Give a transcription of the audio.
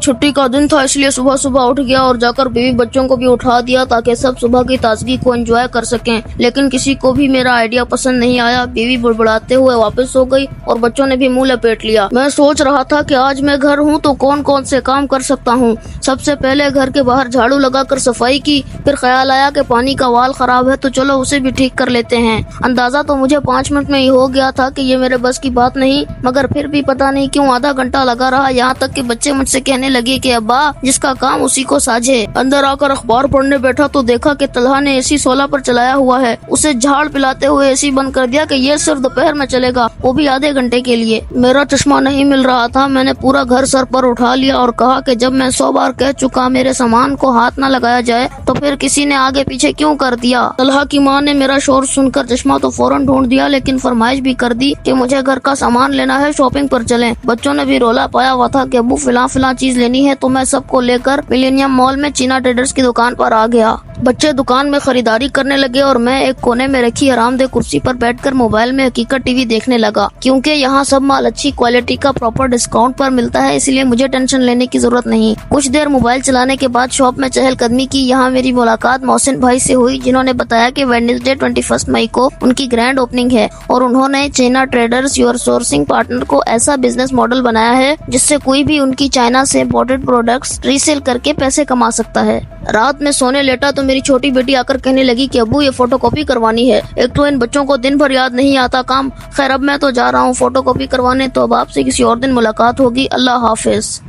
छुट्टी का दिन था, इसलिए सुबह सुबह उठ गया और जाकर बीवी बच्चों को भी उठा दिया ताकि सब सुबह की ताजगी को एंजॉय कर सकें। लेकिन किसी को भी मेरा आइडिया पसंद नहीं आया। बीवी बुड़बुड़ाते हुए वापस सो गई और बच्चों ने भी मुंह लपेट लिया। मैं सोच रहा था कि आज मैं घर हूँ तो कौन कौन से काम कर सकता हूँ। सबसे पहले घर के बाहर झाड़ू लगाकर सफाई की, फिर ख्याल आया कि पानी का वाल खराब है तो चलो उसे भी ठीक कर लेते हैं। अंदाजा तो मुझे 5 मिनट में ही हो गया था कि ये मेरे बस की बात नहीं, मगर फिर भी पता नहीं क्यों आधा घंटा लगा रहा, यहाँ तक कि बच्चे मुझसे कहने लगे कि अब्बा जिसका काम उसी को साझे। अंदर आकर अखबार पढ़ने बैठा तो देखा कि तलहा ने एसी 16 पर चलाया हुआ है। उसे झाड़ पिलाते हुए एसी बंद कर दिया कि ये सिर्फ दोपहर में चलेगा, वो भी आधे घंटे के लिए। मेरा चश्मा नहीं मिल रहा था। मैंने पूरा घर सर पर उठा लिया और कहा कि जब मैं 100 बार कह चुका मेरे सामान को हाथ न लगाया जाए तो फिर किसी ने आगे पीछे क्यों कर दिया। तलहा की माँ ने मेरा शोर सुनकर चश्मा तो फौरन ढूंढ दिया, लेकिन फरमाइश भी कर दी कि मुझे घर का सामान लेना है, शॉपिंग पर चलें। बच्चों ने भी रोला पाया हुआ था कि अब्बू फिलहाल चीज लेनी है, तो मैं सबको लेकर मिलेनियम मॉल में चीना ट्रेडर्स की दुकान पर आ गया। बच्चे दुकान में खरीदारी करने लगे और मैं एक कोने में रखी आरामदेह कुर्सी पर बैठकर मोबाइल में हकीकत टीवी देखने लगा। क्योंकि यहाँ सब माल अच्छी क्वालिटी का प्रॉपर डिस्काउंट पर मिलता है, इसलिए मुझे टेंशन लेने की जरूरत नहीं। कुछ देर मोबाइल चलाने के बाद शॉप में चहलकदमी की। यहाँ मेरी मुलाकात मोहसिन भाई से हुई, जिन्होंने बताया कि वेडनेसडे 21 मई को उनकी ग्रैंड ओपनिंग है और उन्होंने China traders your sourcing partner को ऐसा बिजनेस मॉडल बनाया है जिससे कोई भी उनकी चाइना से इम्पोर्टेड प्रोडक्ट्स रीसेल करके पैसे कमा सकता है। रात में सोने लेटा तो मेरी छोटी बेटी आकर कहने लगी कि अब्बू ये फोटोकॉपी करवानी है। एक तो इन बच्चों को दिन भर याद नहीं आता काम। खैर अब मैं तो जा रहा हूँ फोटोकॉपी करवाने, तो अब आपसे किसी और दिन मुलाकात होगी। अल्लाह हाफिज।